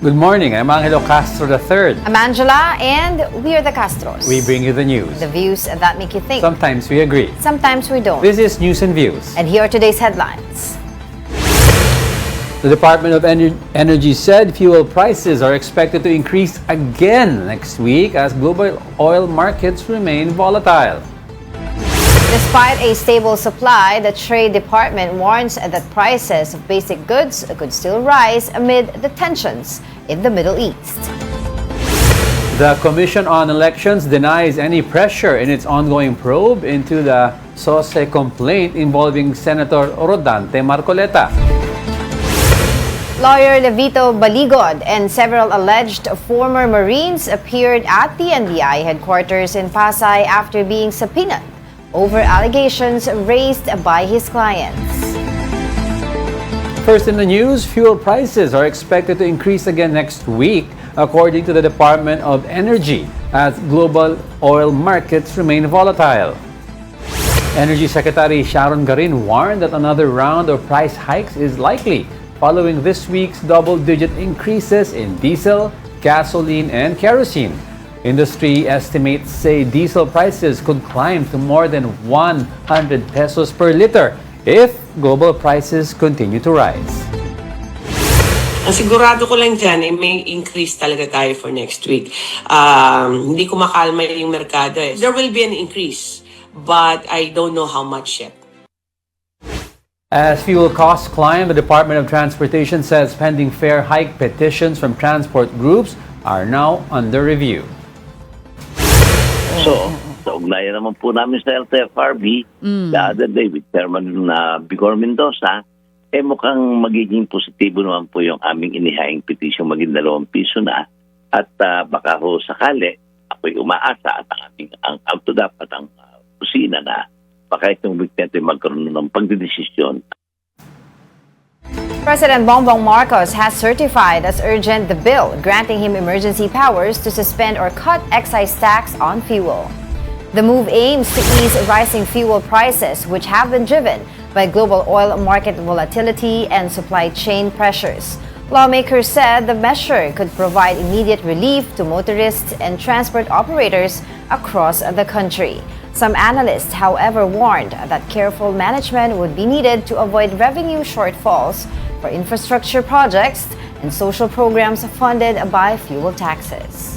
Good morning, I'm Angelo Castro III. I'm Angela, and we are the Castros. We bring you the news. The views that make you think. Sometimes we agree. Sometimes we don't. This is News and Views. And here are today's headlines. The Department of Energy said fuel prices are expected to increase again next week as global oil markets remain volatile. Despite a stable supply, the Trade Department warns that prices of basic goods could still rise amid the tensions in the Middle East. The Commission on Elections denies any pressure in its ongoing probe into the SOSE complaint involving Senator Rodante Marcoleta. Lawyer Levito Baligod and several alleged former Marines appeared at the NBI headquarters in Pasay after being subpoenaed over allegations raised by his clients. First in the news, fuel prices are expected to increase again next week, according to the Department of Energy, as global oil markets remain volatile. Energy Secretary Sharon Garin warned that another round of price hikes is likely following this week's double-digit increases in diesel, gasoline, and kerosene. Industry estimates say diesel prices could climb to more than 100 pesos per liter if global prices continue to rise. Ang sigurado ko lang dyan, may increase talaga tayo for next week. Hindi ko makalma yung merkado. There will be an increase, but I don't know how much yet. As fuel costs climb, the Department of Transportation says pending fare hike petitions from transport groups are now under review. So, sa ugnayan naman po namin sa LTFRB, the other day with Chairman Bigor Mendoza, mukhang magiging positibo naman po yung aming inihaing petition maging 2 piso na. At baka ho sakali, ako'y umaasa at ang to dapat ang kusina na baka itong weekend ay magkaroon ng pagdidesisyon. President Bongbong Marcos has certified as urgent the bill granting him emergency powers to suspend or cut excise tax on fuel. The move aims to ease rising fuel prices, which have been driven by global oil market volatility and supply chain pressures. Lawmakers said the measure could provide immediate relief to motorists and transport operators across the country. Some analysts, however, warned that careful management would be needed to avoid revenue shortfalls for infrastructure projects and social programs funded by fuel taxes.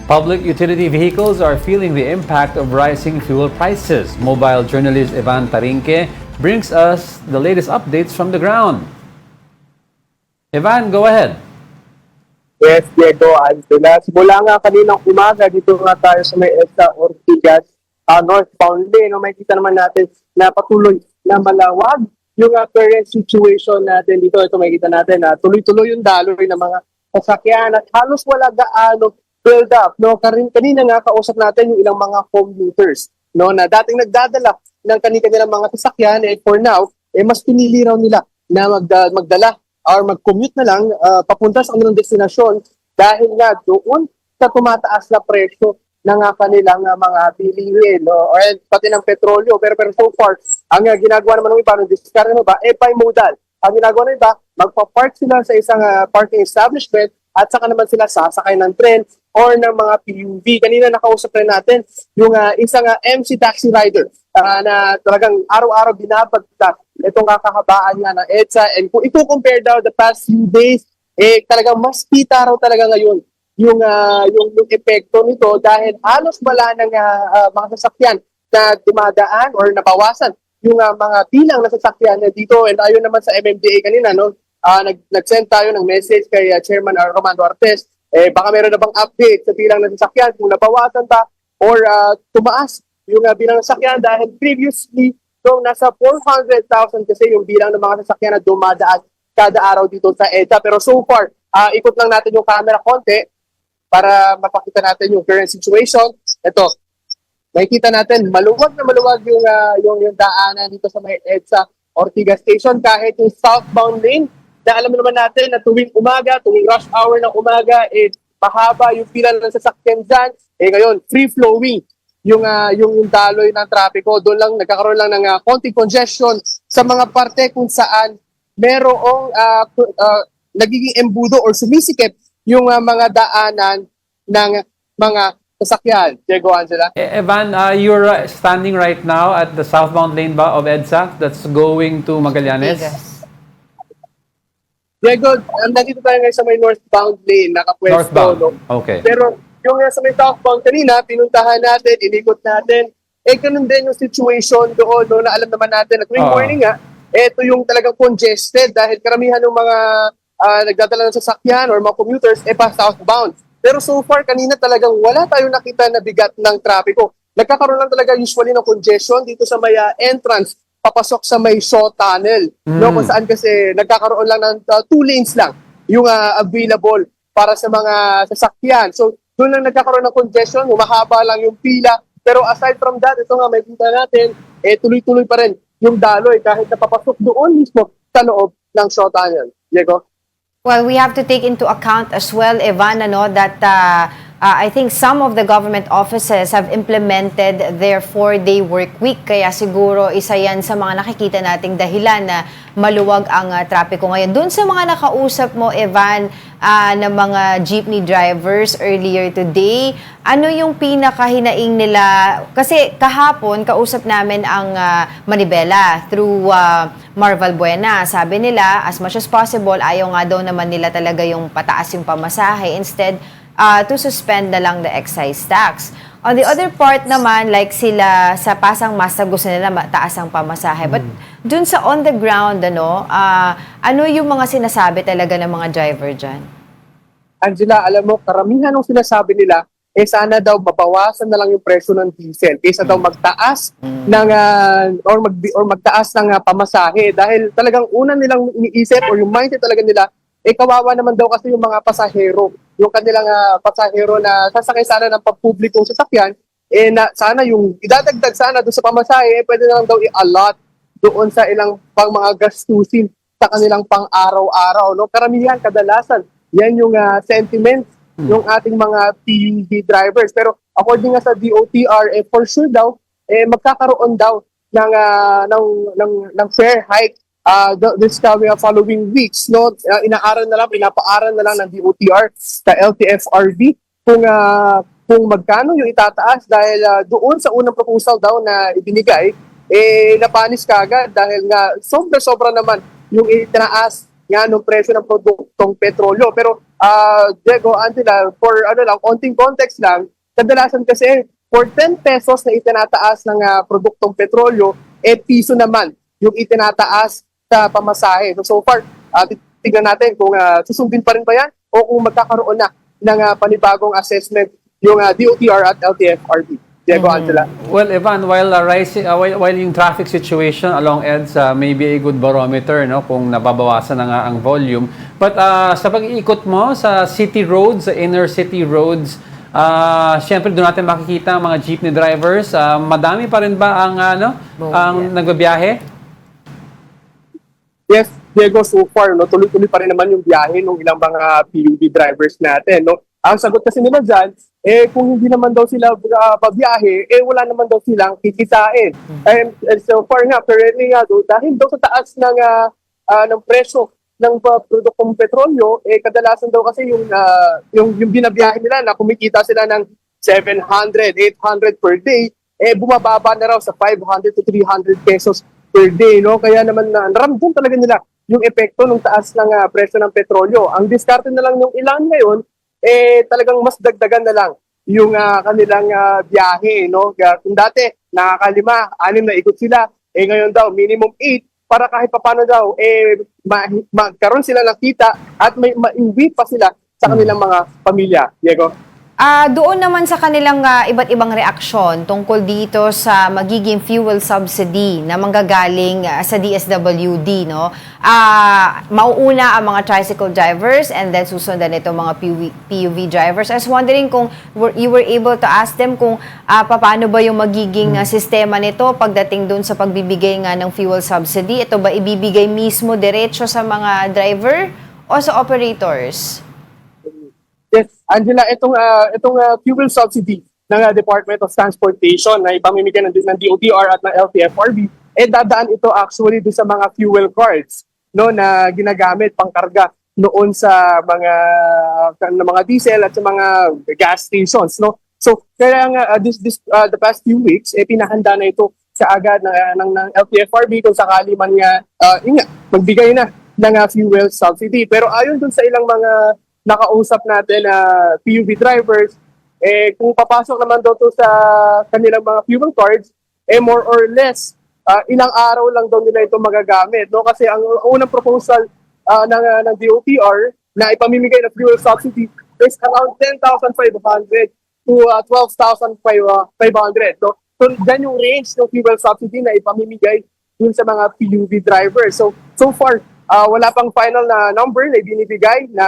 Public utility vehicles are feeling the impact of rising fuel prices. Mobile journalist Ivan Tarinque brings us the latest updates from the ground. Ivan, go ahead. Yes, Diego, Angela. Simula nga kaninang umaga, dito nga tayo sa may EDSA Ortigas, northbound lane. Makikita naman natin na patuloy na malawag yung current situation natin dito. Ito makikita natin na tuloy-tuloy yung daloy ng mga sasakyan at halos wala gaano build up. No? Kanina nga kausap natin yung ilang mga commuters, no, na dating nagdadala ng kanilang mga sasakyan, for now, mas pinili raw nila na magdala or mag-commute na lang papunta sa kanilang destinasyon dahil nga doon sa tumataas na presyo ng kanilang mga bilihin, no? Or pati ng petrolyo. Pero so far, ang ginagawa naman ng iba, ng diskarte ng iba, bimodal. Ang ginagawa ng iba, magpa-park sila sa isang parking establishment at saka naman sila sasakay ng tren or ng mga PUV. Kanina nakausap rin natin yung isang MC taxi rider na talagang araw-araw binabagtak itong kakahabaan nga ng EDSA. And kung i-compare daw the past few days, talagang mas kita raw talaga ngayon yung epekto nito dahil halos wala ng mga sasakyan na dumadaan or nabawasan yung mga bilang na sasakyan dito. And ayon naman sa MMDA kanina, no, nag-send tayo ng message kay Chairman Romando Artes, baka meron na bang update sa bilang ng sasakyan kung nabawasan ba or tumaas yung bilang ng sasakyan dahil previously so nasa 400,000 kasi yung bilang ng mga sasakyan na dumadaan kada araw dito sa EDSA. Pero so far, ikot lang natin yung camera konti para mapakita natin yung current situation. Ito, makikita natin, maluwag na maluwag yung daanan dito sa may EDSA Ortigas Station. Kahit yung southbound lane, na alam naman natin na tuwing umaga, tuwing rush hour ng umaga, mahaba yung pila ng sasakyan dyan. Ngayon, free-flowing yung daloy ng trapiko. Doon lang, nagkakaroon lang ng konting congestion sa mga parte kung saan merong nagiging embudo or sumisikip yung mga daanan ng mga sasakyan. Diego, Angela? Evan, you're standing right now at the southbound lane ba of EDSA that's going to Magallanes? Tigas. Diego, nandito tayo ngayon sa may northbound lane, nakapwesto. Northbound. No? Okay. Pero yung sa may southbound kanina, pinuntahan natin, inikot natin. Ganun din yung situation doon, no, na alam naman natin. At tuwing morning nga, ito yung talagang congested dahil karamihan ng mga nagdadala ng sasakyan or mga commuters, pa southbound. Pero so far, kanina talagang wala tayong nakita na bigat ng trapiko. Nagkakaroon lang talaga usually ng congestion dito sa may entrance, papasok sa may Shaw Tunnel. No, kung saan kasi nagkakaroon lang ng 2 lanes lang yung available para sa mga sasakyan. So, doon lang nagkakaroon ng congestion, humahaba lang yung pila. Pero aside from that, ito nga, may kita natin, tuloy-tuloy pa rin yung daloy kahit napapasok doon mismo sa loob ng Shaw Tunnel. Diego? Well, we have to take into account as well, Evan, that I think some of the government offices have implemented their 4-day work week. Kaya siguro isa yan sa mga nakikita nating dahilan na maluwag ang trapiko ngayon. Doon sa mga nakausap mo, Evan, ng mga jeepney drivers earlier today, ano yung pinakahinaing nila? Kasi kahapon, kausap namin ang Manibela through Marval Buena. Sabi nila, as much as possible, ayaw nga daw naman nila talaga yung pataas yung pamasahe. Instead, to suspend na lang the excise tax. On the other part naman, like sila sa Pasang Masta, gusto nila mataas ang pamasahe. But dun sa on the ground, ano yung mga sinasabi talaga ng mga driver dyan? Angela, alam mo, karamihan ng sinasabi nila, sana daw mabawasan na lang yung presyo ng diesel kaysa daw magtaas ng or magtaas ng pamasahe dahil talagang una nilang iniisip or yung mindset talaga nila kawawa naman daw kasi yung mga pasahero, yung kanilang pasahero na sasakay sana ng pampublikong sasakyan, na sana yung idadagdag sana doon sa pamasahe, pwede na lang daw i-allot doon sa ilang pang mga gastusin sa kanilang pang-araw-araw. No? Karamihan, kadalasan, yan yung sentiment ng ating mga PUV drivers. Pero according nga sa DOTR, for sure daw, magkakaroon daw ng fare hike this coming following weeks. No? Pinapaaral na lang ng DOTR sa LTFRB kung magkano yung itataas dahil doon sa unang proposal daw na ibinigay, napanis kagad dahil nga sobra-sobra naman yung itinaas nga ng presyo ng produktong petrolyo. Pero Diego, Angela, for konting context lang, kadalasan kasi for 10 pesos na itinataas ng produktong petrolyo, piso naman yung itinataas sa pamasahe. So far, tignan natin kung susundin pa rin ba yan o kung magkakaroon na ng panibagong assessment yung DOTR at LTFRB. Diego, Angela. Well, Evan, while yung traffic situation along EDSA may be a good barometer, no, kung nababawasan na nga ang volume. But sa pag-iikot mo sa city roads, sa inner city roads, syempre doon natin makikita ang mga jeepney drivers. Madami pa rin ba ang nagbabiyahe? Yes, Diego, so far, no, tuloy-tuloy pa rin naman yung biyahe ng ilang mga PUV drivers natin. No? Ang sagot kasi nila dyan, kung hindi naman daw sila pabiyahe, wala naman daw silang kikitain. And so far nga, currently nga, dahil daw sa taas ng presyo ng produktong petrolyo, kadalasan daw kasi yung binabiyahe nila na kumikita sila ng 700, 800 per day, bumababa na raw sa 500 to 300 pesos per day, no? Kaya naman naramdaman talaga nila yung epekto ng taas ng presyo ng petrolyo. Ang diskarte na lang ng ilan ngayon, talagang mas dagdagan na lang yung kanilang biyahe, no? Kung dati nakaka5, 6 na ikot sila, ngayon daw minimum 8 para kahit papano daw magkaroon sila ng kita at may maiuwi pa sila sa kanilang mga pamilya. Diego? Doon naman sa kanilang iba't ibang reaksyon tungkol dito sa magiging fuel subsidy na manggagaling sa DSWD, no? Mauuna ang mga tricycle drivers and then susundan ito mga PUV drivers. I was wondering kung you were able to ask them kung paano ba yung magiging sistema nito pagdating doon sa pagbibigay nga ng fuel subsidy. Ito ba ibibigay mismo diretso sa mga driver o sa operators? Yes, Angela, itong fuel subsidy ng Department of Transportation na ipamimigay ng DOTR at ng LTFRB, dadaan ito actually doon sa mga fuel cards no na ginagamit pangkarga noon sa mga diesel at sa mga gas stations, no. So kaya nga the past few weeks pinahanda na ito sa agad ng LTFRB kung sakali man nga magbigay na ng fuel subsidy. Pero ayon dun sa ilang mga nakausap natin na PUV drivers, kung papasok naman daw to sa kanilang mga fuel cards, more or less ilang araw lang daw nila ito magagamit, no? Kasi ang unang proposal ng DOTR na ipamimigay na fuel subsidy is around 10,500 to 12,500, no? So dyan yung range ng fuel subsidy na ipamimigay dun sa mga PUV drivers. So far, wala pang final na number na ibinibigay na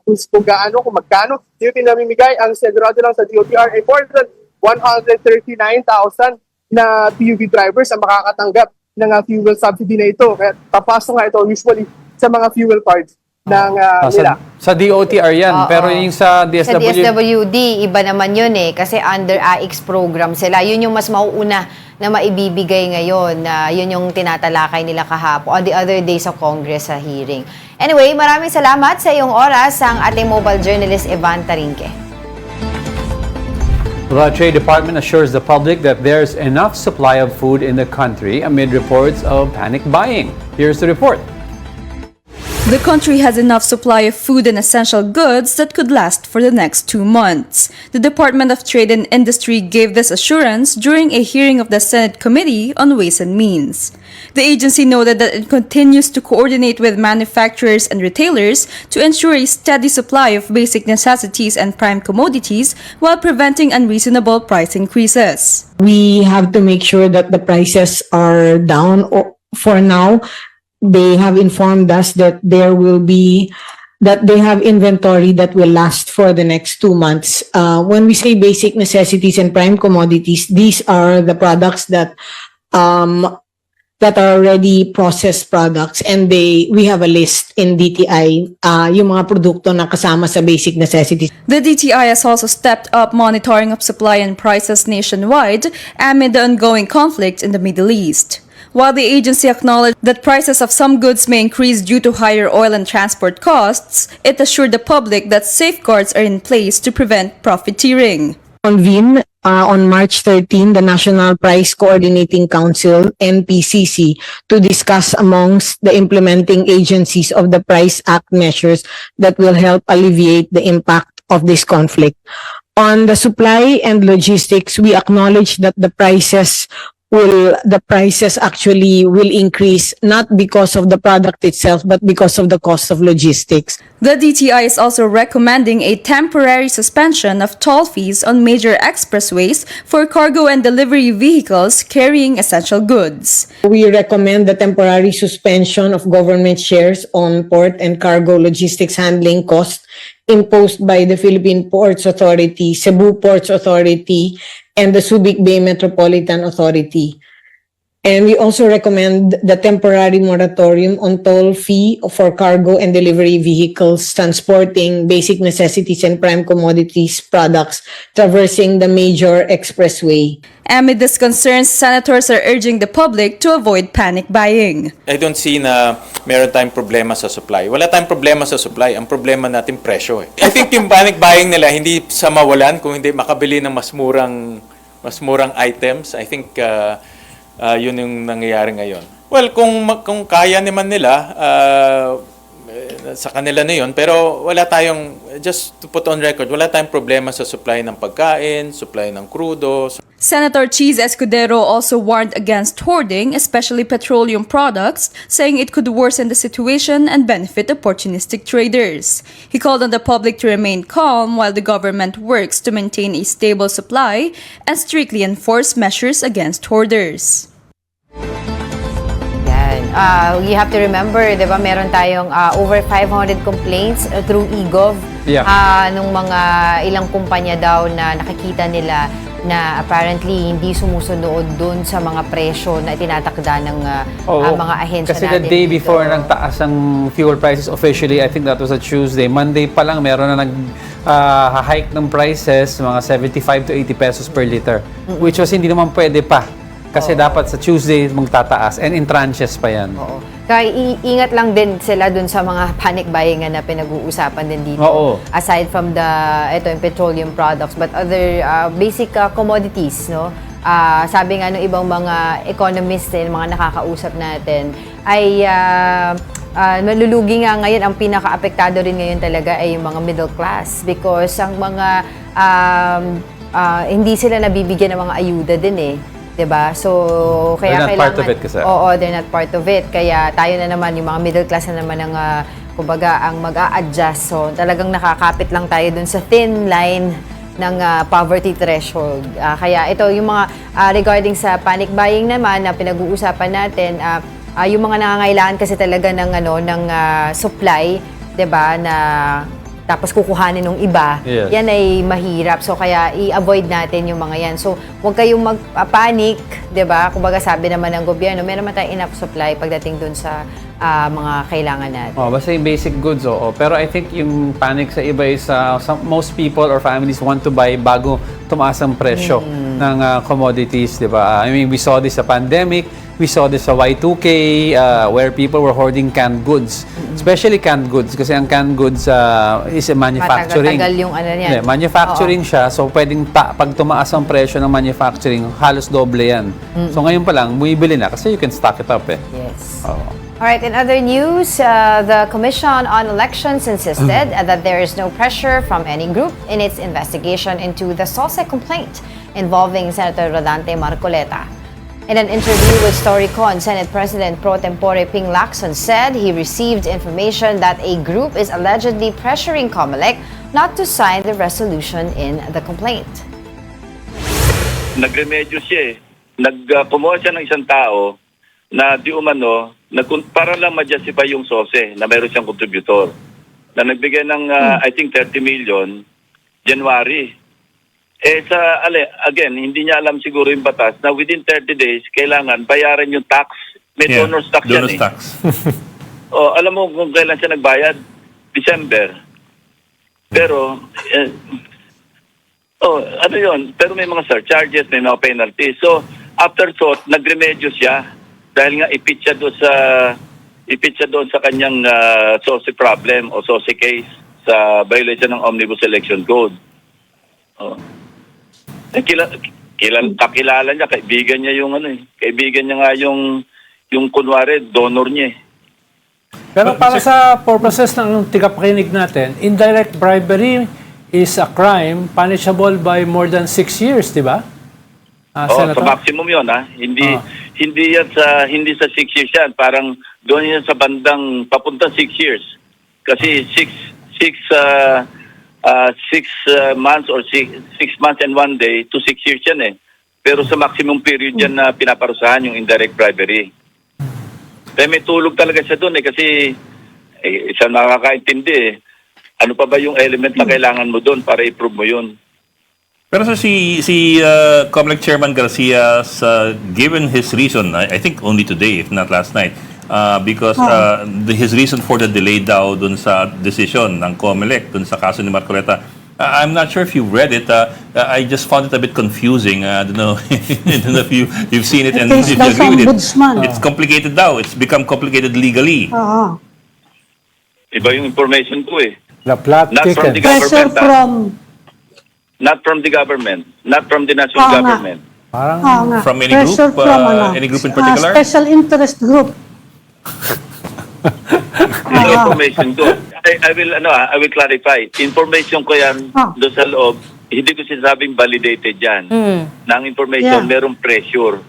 kung gaano, kung magkano yung pinamimigay. Ang sigurado lang sa DOTR ay more than 139,000 na PUV drivers ang makakatanggap ng fuel subsidy na ito. Kaya papasok nga ito usually sa mga fuel cards ng nila. Sa DOTR yan, pero yung sa Sa DSWD, DSWD, iba naman yun kasi under AIX program sila. Yun yung mas mauuna na maibibigay ngayon. Yun yung tinatalakay nila kahapon, on the other day sa Congress sa hearing. Anyway, maraming salamat sa iyong oras ang ating mobile journalist Evan Tarinque. the Trade Department assures the public that there's enough supply of food in the country amid reports of panic buying. Here's the report. The country has enough supply of food and essential goods that could last for the next 2 months. The Department of Trade and Industry gave this assurance during a hearing of the Senate Committee on Ways and Means. The agency noted that it continues to coordinate with manufacturers and retailers to ensure a steady supply of basic necessities and prime commodities while preventing unreasonable price increases. We have to make sure that the prices are down. For now, they have informed us that they have inventory that will last for the next 2 months. When we say basic necessities and prime commodities, these are the products that are already processed products, and we have a list in DTI, yung mga produkto na kasama sa basic necessities. The DTI has also stepped up monitoring of supply and prices nationwide amid the ongoing conflict in the Middle East. While the agency acknowledged that prices of some goods may increase due to higher oil and transport costs, it assured the public that safeguards are in place to prevent profiteering. Convene on March 13 the National Price Coordinating Council, NPCC, to discuss amongst the implementing agencies of the Price Act measures that will help alleviate the impact of this conflict. On the supply and logistics, we acknowledge that the prices actually will increase not because of the product itself but because of the cost of logistics. The DTI is also recommending a temporary suspension of toll fees on major expressways for cargo and delivery vehicles carrying essential goods. We recommend the temporary suspension of government shares on port and cargo logistics handling costs imposed by the Philippine Ports Authority, Cebu Ports Authority, and the Subic Bay Metropolitan Authority. And we also recommend the temporary moratorium on toll fee for cargo and delivery vehicles transporting basic necessities and prime commodities products traversing the major expressway. Amid these concerns, senators are urging the public to avoid panic buying. I don't see na meron tayong problema sa supply. Wala tayong problema sa supply. Ang problema natin presyo. I think yung panic buying nila hindi sa mawalan, kung hindi makabili ng mas murang items. I think yun yung nangyayari ngayon. Well, kung kaya naman nila, sa kanila na yun. Pero wala tayong, just to put on record, wala tayong problema sa supply ng pagkain, supply ng crudo. Senator Cheese Escudero also warned against hoarding, especially petroleum products, saying it could worsen the situation and benefit opportunistic traders. He called on the public to remain calm while the government works to maintain a stable supply and strictly enforce measures against hoarders. You have to remember, di ba, meron tayong over 500 complaints through eGov nung mga ilang kumpanya daw na nakikita nila na apparently hindi sumusunod dun sa mga presyo na tinatakda ng mga ahensya kasi natin. the day dito. before ng taas ng fuel prices officially, I think that was a Tuesday. Monday pa lang meron na hike ng prices, mga 75 to 80 pesos per liter. Which was hindi naman pwede pa. Kasi dapat sa Tuesday magtataas and in tranches pa yan. Oo. Kaya iingat lang din sila dun sa mga panic buying na pinag-uusapan din dito. Oo. Aside from yung petroleum products, but other basic commodities, no? Sabi nga ng ibang mga economists, mga nakakausap natin, ay malulugi nga ngayon, ang pinaka-apektado rin ngayon talaga ay yung mga middle class because ang mga hindi sila nabibigyan ng mga ayuda din eh. 'Di ba? So kaya They're not part of it kasi. Oo, they're not part of it. Kaya tayo na naman yung mga middle class na naman ang kumbaga ang mag-a-adjust. So talagang nakakapit lang tayo dun sa thin line ng poverty threshold. Kaya ito yung mga regarding sa panic buying naman na pinag-uusapan natin, yung mga nangangailangan kasi talaga ng supply, 'di ba, na tapos kukuhanin ng iba, Yes. yan ay mahirap. So, kaya i-avoid natin yung mga yan. So, huwag kayong magpanik, di ba? Kumbaga sabi naman ng gobyerno, meron naman tayong enough supply pagdating dun sa mga kailangan natin. Basta yung basic goods, oo. Pero I think yung panic sa iba is most people or families want to buy bago tumaas ang presyo ng commodities, di ba? I mean, we saw this sa pandemic, we saw this sa Y2K, where people were hoarding canned goods. Especially canned goods, kasi ang canned goods is a manufacturing. Matagal yung Yeah, manufacturing siya, so pwedeng pag tumaas ang presyo ng manufacturing, halos doble yan. So ngayon pa lang, bumibili na kasi you can stock it up eh. Yes. Oo. Alright, in other news, the Commission on Elections insisted that there is no pressure from any group in its investigation into the SOSE complaint involving Senator Rodante Marcoleta. In an interview with Storycon, Senate President Pro Tempore Ping Lacson said he received information that a group is allegedly pressuring COMELEC not to sign the resolution in the complaint. Nagremedyo siya eh. Kumuha siya ng isang tao na di umano, para lang ma-justify yung SOSE na mayroon siyang contributor. Na nagbigay ng, I think, 30 million, January. Again, hindi niya alam siguro yung batas na within 30 days, kailangan bayaran yung tax. May donor's tax yan eh. Tax. Alam mo kung kailan siya nagbayad? December. Pero, ano yun? Pero may mga surcharges, may mga penalties. So, after thought, nagremedyo siya dahil nga ipit siya doon sa kanyang SOSE problem o SOSE case sa violation ng Omnibus Election Code. Kakilala niya, kaibigan niya yung kaibigan niya nga yung kunwari, donor niya eh. Pero para sa purposes ng tigapakinig natin, indirect bribery is a crime punishable by more than 6 years, di ba? Sa maximum yun, ha? Hindi sa 6 years yan. Parang doon yan sa bandang papunta 6 years. Kasi 6 months or 6 months and 1 day to 6 years yan eh. Pero sa maximum period yan na pinaparusahan yung indirect bribery. Kaya may tulog talaga siya doon eh kasi isa nakakaintindi eh. Ano pa ba yung element na kailangan mo doon para i-prove mo yun? Pero so si COMELEC Chairman Garcia given his reason, I think only today, if not last night, because his reason for the delay daw dun sa decision ng COMELEC dun sa kaso ni Marcoleta, I'm not sure if you read it. I just found it a bit confusing. I don't know, I don't know if you've seen it and if you agree with it. It's complicated daw. It's become complicated legally. Iba yung information ko eh. The plot Not from the government. Not from the government. Not from the national government. Parang From any group? Any group in particular? Special interest group. Information ko. I will clarify. Information ko yan doon sa loob. Hindi ko sinasabing validated yan. Nang information, merong pressure.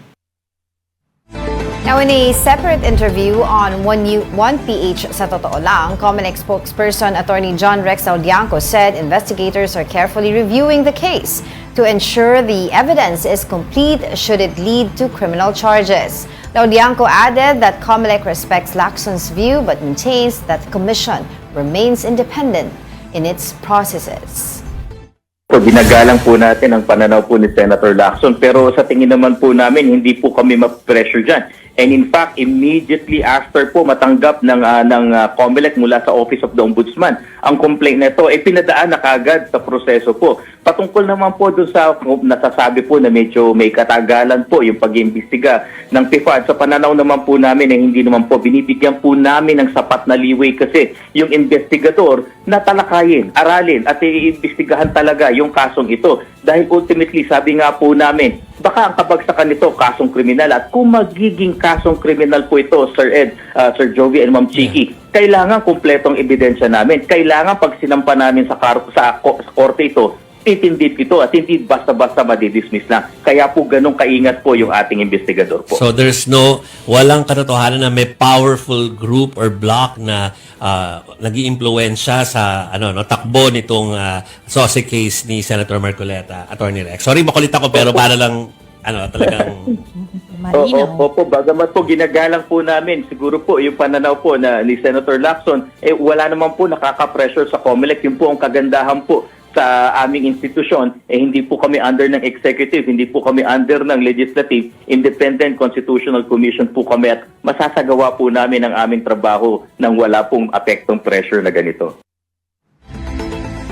Now, in a separate interview on 1PH sa Totoo Lang, COMELEC spokesperson Attorney John Rex Audianco said investigators are carefully reviewing the case to ensure the evidence is complete should it lead to criminal charges. Audianco added that COMELEC respects Lacson's view but maintains that the Commission remains independent in its processes. So, ginagalang po natin ang pananaw po ni Senator Lacson, pero sa tingin naman po namin, hindi po kami ma-pressure dyan. And in fact, immediately after po matanggap ng COMELEC mula sa Office of the Ombudsman ang complaint na ito, pinadaan na kagad sa proseso po. Patungkol naman po doon sa nasasabi po na medyo may katagalan po yung pag-iimbestiga ng PIFAD. Sa pananaw naman po namin na hindi naman po binibigyan po namin ng sapat na leeway kasi yung investigador na talakayin, aralin at iimbestigahan talaga yung kasong ito. Dahil ultimately, sabi nga po namin, baka ang kabagsakan nito kasong kriminal at kung magiging kasong kriminal po ito, Sir Ed, Sir Jovi and Ma'am Chiki, kailangan kumpletong ebidensya namin. Kailangan pag sinampa namin sa korte ito, titindip ito at hindi basta-basta madidismiss na. Kaya po ganun kaingat po yung ating investigador po. So walang katotohanan na may powerful group or block na nag-iimpluwensya sa takbo nitong sauce case ni Senator Marcoleta, Attorney Rex. Sorry, makulit ako pero para lang talagang Opo, bagamat po ginagalang po namin, siguro po yung pananaw po na ni Senator Lacson, wala naman po nakaka-pressure sa COMELEC. Yun po ang kagandahan po sa aming institusyon, hindi po kami under ng executive, hindi po kami under ng legislative, independent constitutional commission po kami at masasagawa po namin ang aming trabaho nang wala pong apektong pressure na ganito.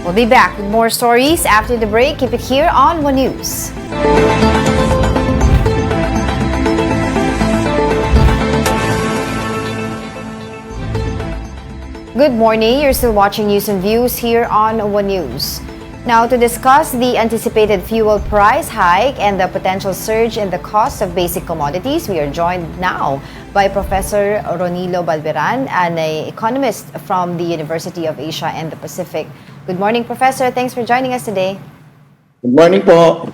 We'll be back with more stories after the break. Keep it here on One News. Good morning. You're still watching News and Views here on One News. Now, to discuss the anticipated fuel price hike and the potential surge in the cost of basic commodities, we are joined now by Professor Ronilo Balberan, an economist from the University of Asia and the Pacific. Good morning, Professor. Thanks for joining us today. Good morning po.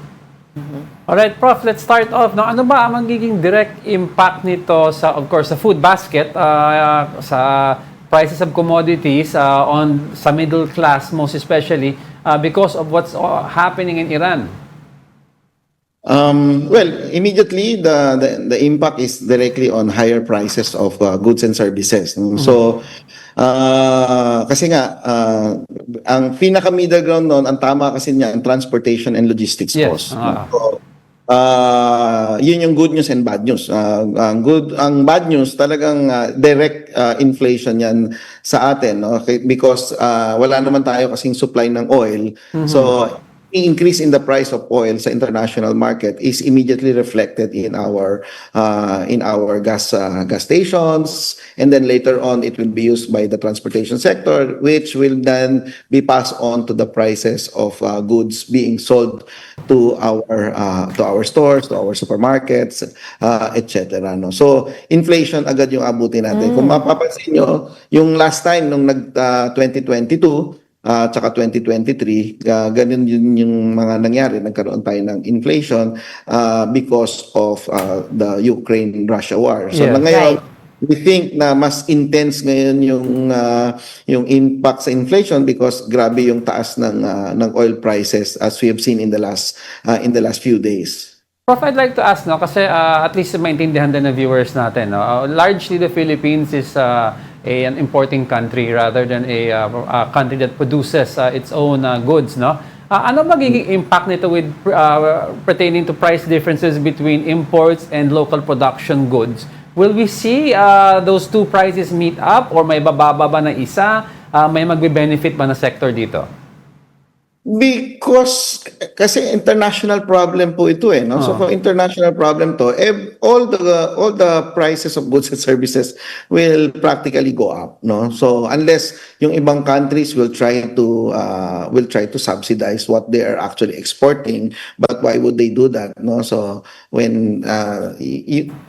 Alright, Prof, let's start off. No, ano ba ang magiging direct impact nito sa, of course, sa food basket, sa prices of commodities sa middle class, most especially because of what's happening in Iran? Well, immediately the impact is directly on higher prices of goods and services. No? So, kasi nga, ang pinaka middle ground noon, ang tama kasi niya, ang transportation and logistics cost. So, yun yung good news and bad news. Ang bad news talagang direct inflation yan sa atin, no? Because wala naman tayo kasing supply ng oil. So increase in the price of oil sa international market is immediately reflected in our gas stations, and then later on it will be used by the transportation sector, which will then be passed on to the prices of goods being sold to our stores, to our supermarkets, etc. No? So inflation agad yung abutin natin. Kung mapapansin nyo, yung last time nung 2022 tsaka 2023, ganun yun yung mga nangyari. Nagkaroon tayo ng inflation because of the Ukraine-Russia war. So ngayon, we think na mas intense ngayon yung impact sa inflation because grabe yung taas ng oil prices as we have seen in the last few days. Prof, I'd like to ask, no, kasi at least maintindihan din ng viewers natin. No? Largely, the Philippines is an importing country rather than a country that produces its own goods. No? Ano magiging impact nito with pertaining to price differences between imports and local production goods? Will we see those two prices meet up or may bababa ba na isa? May magbe-benefit ba na sector dito? Because kasi international problem po ito no. So for international problem to, all the prices of goods and services will practically go up, no. So unless yung ibang countries will try to subsidize what they are actually exporting, but why would they do that, no? So when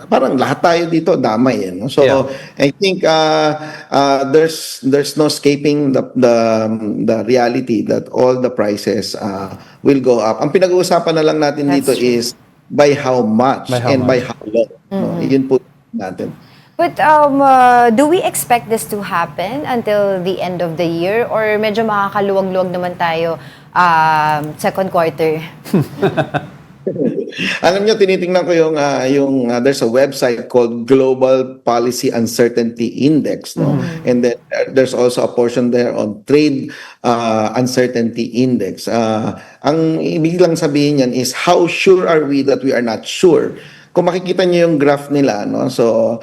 parang lahat tayo dito damay no. So I think there's no escaping the reality that all the prices will go up. Ang pinag-uusapan na lang natin dito is by how much and by how long. No? Yun po natin. But do we expect this to happen until the end of the year or medyo makakaluwag-luwag naman tayo second quarter? Alam nyo, tinitingnan ko yung there's a website called Global Policy Uncertainty Index, no? And then there's also a portion there on Trade Uncertainty Index. Ang ibig lang sabihin yan is how sure are we that we are not sure kung makikita niyo yung graph nila, no? So,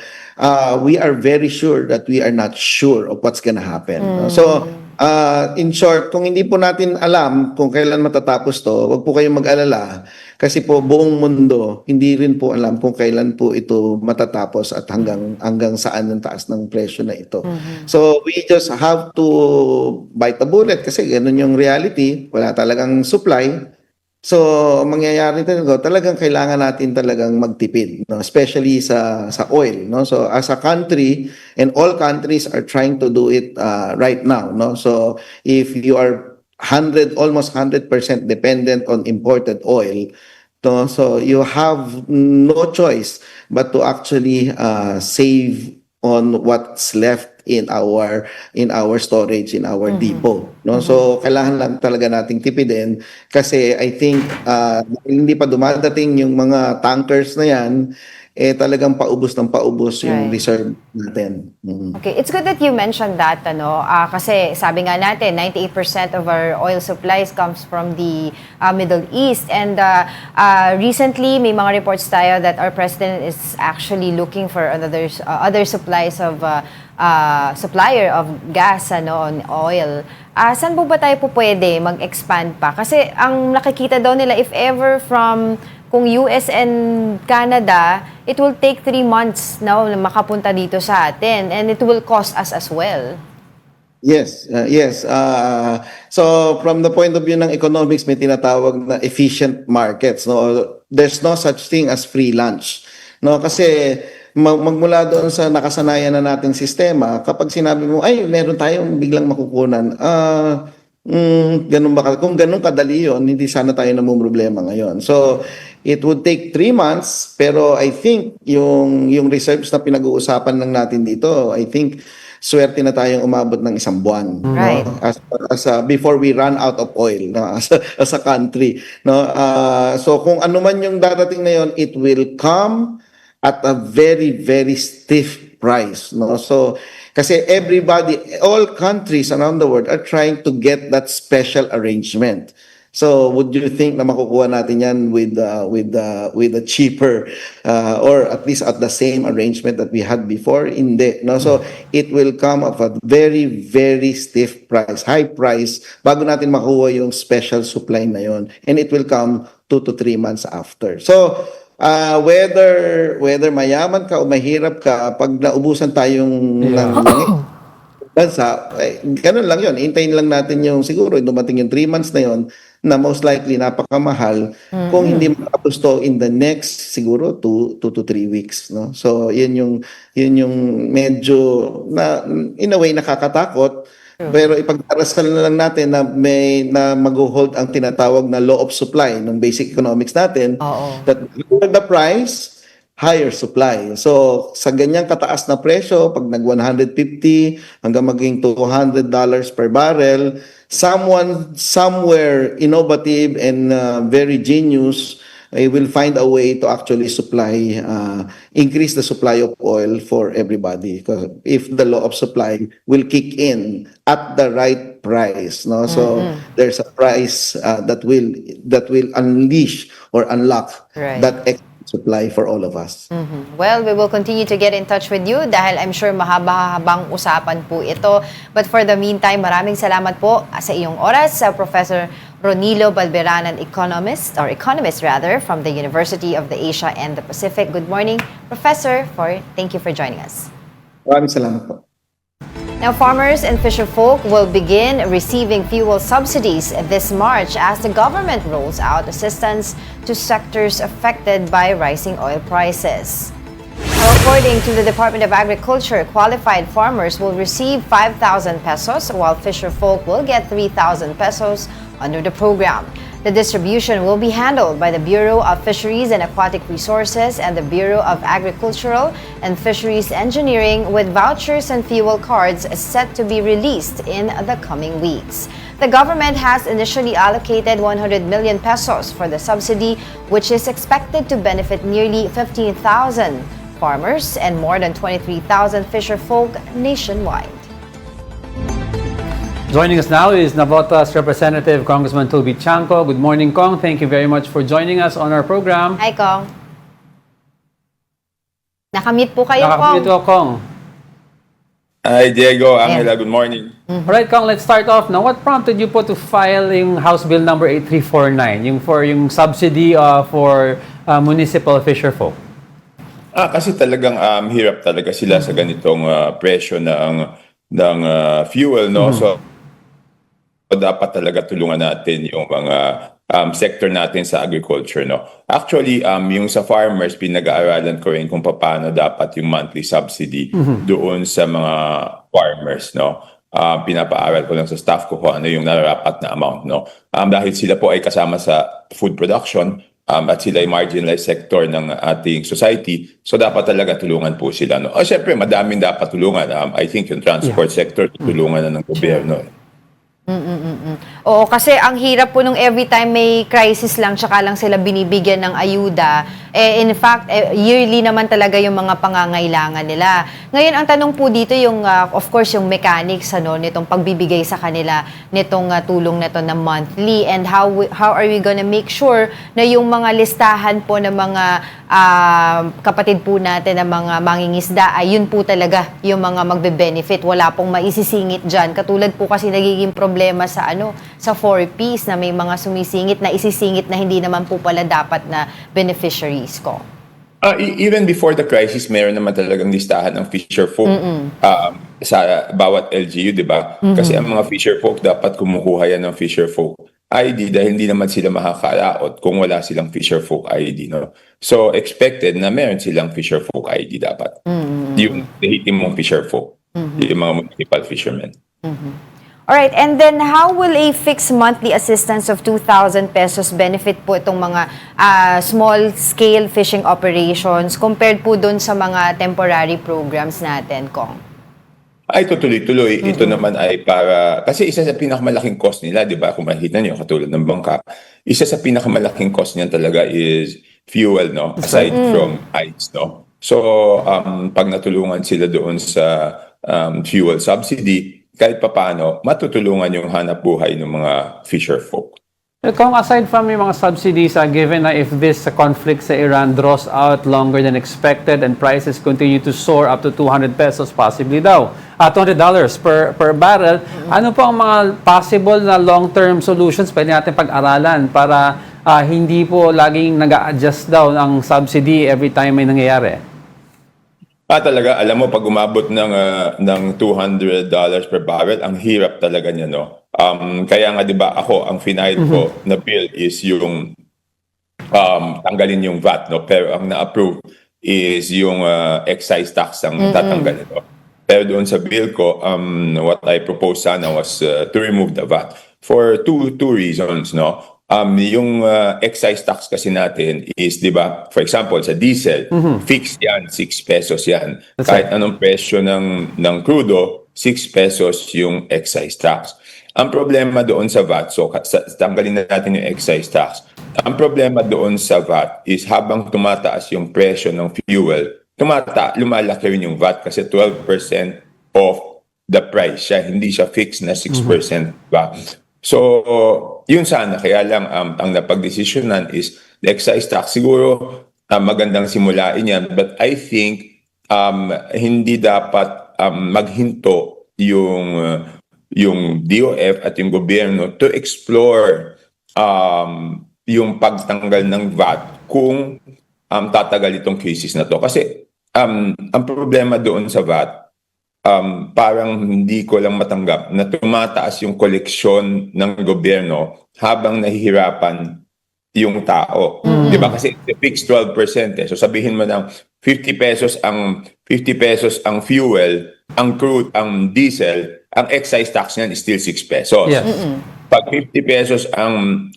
we are very sure that we are not sure of what's gonna happen. No? So, in short, kung hindi po natin alam kung kailan matatapos to, wag po kayong mag-alala kasi po buong mundo hindi rin po alam kung kailan po ito matatapos at hanggang saan ang taas ng presyo na ito. So, we just have to bite the bullet kasi ganun yung reality, wala talagang supply. So, ang mangyayari talagang kailangan natin talagang magtipid, no? Especially sa oil, no? So, as a country, and all countries are trying to do it right now, no? So, if you are almost 100% dependent on imported oil, no? So you have no choice but to actually save on what's left in our storage, in our depot, no? So kailangan lang talaga nating tipidin kasi I think hindi pa dumadating yung mga tankers na yan, talagang paubos ng paubos yung reserve natin. Okay, it's good that you mentioned that, kasi sabi nga natin, 98% of our oil supplies comes from the Middle East. And recently, may mga reports tayo that our president is actually looking for other supplies of supplier of gas, on oil. Saan po ba tayo po pwede mag-expand pa? Kasi ang nakikita daw nila, if ever from kung US and Canada, it will take 3 months na makapunta dito sa atin, and it will cost us as well. Yes, yes. So from the point of view ng economics, may tinatawag na efficient markets, no? There's no such thing as free lunch, no? Kasi magmula doon sa nakasanayan na nating sistema, kapag sinabi mo, ay, meron tayong biglang makukunan, ganun ba? Kung ganun kadali yun, hindi sana tayo namumroblema ngayon. So, it would take 3 months, pero I think yung reserves na pinag-uusapan lang natin dito, I think swerte na tayong umabot ng 1 buwan. Right. No? Before we run out of oil, no? as a country. No? So, kung ano man yung darating na yun, it will come at a very, very stiff price. No? So, kasi all countries around the world are trying to get that special arrangement. So, would you think na makukuha natin yan with a cheaper or at least at the same arrangement that we had before? Hindi. No? So, it will come at a very, very stiff price, high price, bago natin makuha yung special supply na yon. And it will come 2 to 3 months after. So, whether mayaman ka o mahirap ka, pag naubusan tayong ng bansa, ganun lang yun. Hintayin lang natin yung siguro dumating yung 3 months na yun na most likely napakamahal kung hindi matapos to in the next siguro 2 to 3 weeks, no? So yun yung medyo na in a way nakakatakot. Pero ipagdarasal na lang natin na mag-hold ang tinatawag na law of supply ng basic economics natin. That lower the price, higher supply. So, sa ganyang kataas na presyo, pag nag-150 hanggang maging $200 per barrel, someone somewhere innovative and very genius will find a way to actually increase the supply of oil for everybody. Because if the law of supply will kick in at the right price, no? So there's a price that will unleash or unlock that extra supply for all of us. Well, we will continue to get in touch with you dahil I'm sure mahaba-habang usapan po ito. But for the meantime, maraming salamat po sa iyong oras, Professor Ronilo Balberanan, economist from the University of the Asia and the Pacific. Good morning, Professor. Thank you for joining us. Maraming salamat po. Now, farmers and fisherfolk will begin receiving fuel subsidies this March as the government rolls out assistance to sectors affected by rising oil prices. Now, according to the Department of Agriculture, qualified farmers will receive 5,000 pesos while fisherfolk will get 3,000 pesos under the program. The distribution will be handled by the Bureau of Fisheries and Aquatic Resources and the Bureau of Agricultural and Fisheries Engineering, with vouchers and fuel cards set to be released in the coming weeks. The government has initially allocated 100 million pesos for the subsidy, which is expected to benefit nearly 15,000 farmers and more than 23,000 fisherfolk nationwide. Joining us now is Navotas Representative Congressman Tulby Chanco. Good morning, Kong. Thank you very much for joining us on our program. Hi, Kong. Nakamute po kayo, Kong. Nakakamute ko, Kong. Hi, Diego. Angela, good morning. Alright, Kong, let's start off now. What prompted you po to file yung House Bill number 8349, yung subsidy for municipal fisherfolk? Kasi talagang hirap talaga sila sa ganitong presyo ng fuel, no? So dapat talaga tulungan natin yung mga sector natin sa agriculture, no? Actually, yung sa farmers, pinag-aaralan ko rin kung paano dapat yung monthly subsidy doon sa mga farmers, no? Pinapaaral ko lang sa staff ko kung ano yung nararapat na amount, no? Dahil sila po ay kasama sa food production, at sila ay marginalized sector ng ating society, so dapat talaga tulungan po sila, no? Siyempre, madaming dapat tulungan. I think yung transport sector, tulungan na ng gobyerno. Oo, kasi ang hirap po nung every time may crisis lang, tsaka lang sila binibigyan ng ayuda. In fact, yearly naman talaga yung mga pangangailangan nila. Ngayon, ang tanong po dito yung, of course, yung mechanics, nitong pagbibigay sa kanila, nitong tulong na to na monthly, and how are we gonna make sure na yung mga listahan po ng mga kapatid po natin na mga mangingisda, ay yun po talaga yung mga magbe-benefit. Wala pong maisisingit dyan. Katulad po kasi nagiging problema sa sa 4Ps na may mga sumisingit na isisingit na hindi naman po pala dapat na beneficiaries ko. Even before the crisis, meron naman talagang listahan ng fisher folk sa bawat LGU, di ba? Kasi ang mga fisher folk dapat kumukuha yan ng fisher folk ID dahil hindi naman sila makakalaot kung wala silang fisher folk ID, no? So expected na meron silang fisher folk ID dapat. Yung dahitin mong fisher folk, yung mga municipal fishermen. Alright, and then how will a fixed monthly assistance of 2,000 pesos benefit po itong mga small-scale fishing operations compared po dun sa mga temporary programs natin, Kong? Ay, tuloy-tuloy. Ito naman ay para, kasi isa sa pinakamalaking cost nila, di ba, kung makikita niyo, katulad ng bangka, isa sa pinakamalaking cost niyan talaga is fuel, no? Aside from ice, no? So, pag natulungan sila doon sa fuel subsidy, kahit papaano, matutulungan yung hanap buhay ng mga fisher folk. Kung aside from yung mga subsidies, given na if this conflict sa Iran draws out longer than expected and prices continue to soar up to 200 pesos possibly daw, $200 per barrel, ano po ang mga possible na long-term solutions pwede natin pag-aralan para hindi po laging nag-a-adjust daw ng subsidy every time may nangyayari? Talaga, alam mo, pag umabot ng $200 per barrel, ang hirap talaga niya, no? Kaya nga, di ba, ako, ang final ko na bill is yung tanggalin yung VAT, no? Pero ang na-approve is yung excise tax ang tatanggalin, no? Pero doon sa bill ko, what I proposed sana was to remove the VAT for two reasons, no? Yung excise tax kasi natin is, di ba, for example, sa diesel, fixed yan, 6 pesos yan. Kahit anong presyo ng crudo, 6 pesos yung excise tax. Ang problema doon sa VAT, so tanggalin na natin yung excise tax. Ang problema doon sa VAT is habang tumataas yung presyo ng fuel, lumalaki rin yung VAT kasi 12% of the price siya, hindi siya fixed na 6% VAT. So, yun sana. Kaya lang, ang napag-desisyonan is the excise tax. Siguro, magandang simulain yan. But I think, hindi dapat maghinto yung DOF at yung gobyerno to explore yung pagtanggal ng VAT kung tatagal itong crisis na to. Kasi, ang problema doon sa VAT, parang hindi ko lang matanggap na tumataas yung koleksyon ng gobyerno habang nahihirapan yung tao. Di ba? Kasi fixed 12%. So sabihin mo ng 50 pesos ang fuel, ang crude, ang diesel, ang excise tax niyan is still 6 pesos. Yes. Pag 50 pesos ang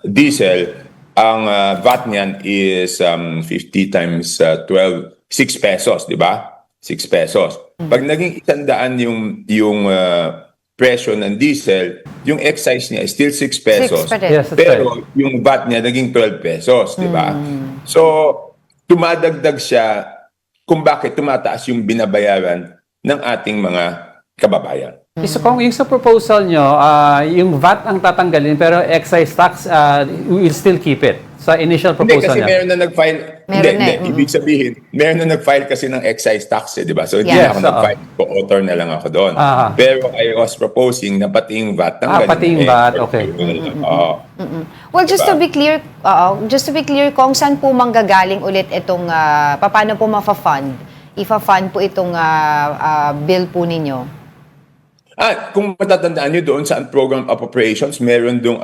diesel, ang VAT niyan is 50 times 12, 6 pesos, di ba? 6 pesos. Pag naging 100 yung presyo ng diesel, yung excise niya is still 6 pesos. Yes, pero yung VAT niya naging 12 pesos, di ba? So, tumadagdag siya kung bakit tumataas yung binabayaran ng ating mga kababayan. So kung yung sa proposal nyo, yung VAT ang tatanggalin pero excise tax, we will still keep it sa initial proposal Hindi, kasi niya. meron na nag-file, Meron na. Ibig sabihin, meron na nag-file kasi ng excise tax, di ba? So, hindi Yes, na ako nag-file. Co-author na lang ako doon. Pero I was proposing na pati yung VAT. pati yung VAT, okay. Well, just to be clear, Kong, saan po manggagaling ulit itong, paano po mafa-fund? Ifa-fund po itong bill po ninyo? Kung matatandaan nyo doon sa program appropriations, meron doon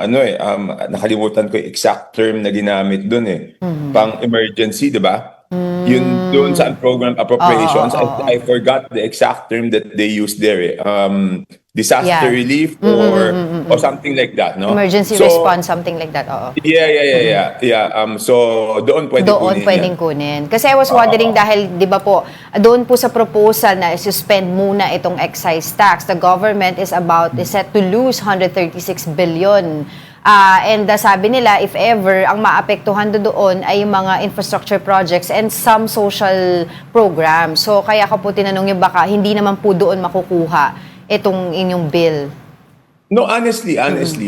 nakalimutan ko yung exact term na ginamit doon pang emergency, di ba? Yun doon sa program appropriations, I forgot the exact term that they used there. Disaster relief or something like that, no? Emergency response, something like that, oo. Yeah. So doon pwedeng kunin. Kasi I was wondering dahil 'di ba po, doon po sa proposal na suspend muna itong excise tax, the government is set to lose 136 billion. And sabi nila, if ever, ang maapektuhan doon ay yung mga infrastructure projects and some social programs. So kaya ko po tinanong yung baka hindi naman po doon makukuha itong inyong bill. No, honestly,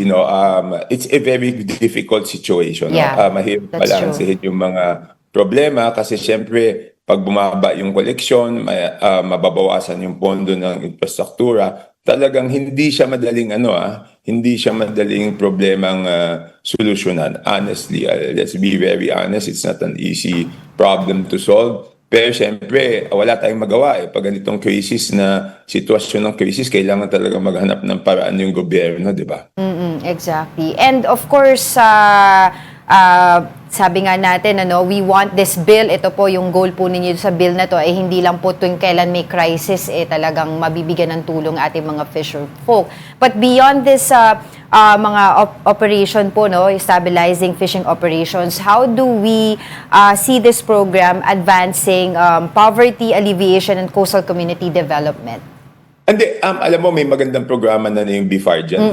no, it's a very difficult situation. Yeah, no? Mahirap balansehin yung mga problema kasi syempre, pag bumaba yung koleksyon, mababawasan yung pondo ng infrastruktura, talagang hindi siya madaling hindi siya madaling problemang solusyonan. Honestly, let's be very honest, it's not an easy problem to solve. Pero siyempre, wala tayong magawa Pag ganitong sitwasyon ng crisis, kailangan talaga maghanap ng paraan yung gobyerno, di ba? Exactly. And of course, sabi nga natin, we want this bill, ito po yung goal po ninyo sa bill na to, hindi lang po tuwing kailan may crisis, talagang mabibigyan ng tulong ating mga fisher folk. But beyond this, mga operation po, stabilizing fishing operations, how do we see this program advancing poverty alleviation and coastal community development? Alam mo, may magandang programa na yung BIFAR dyan.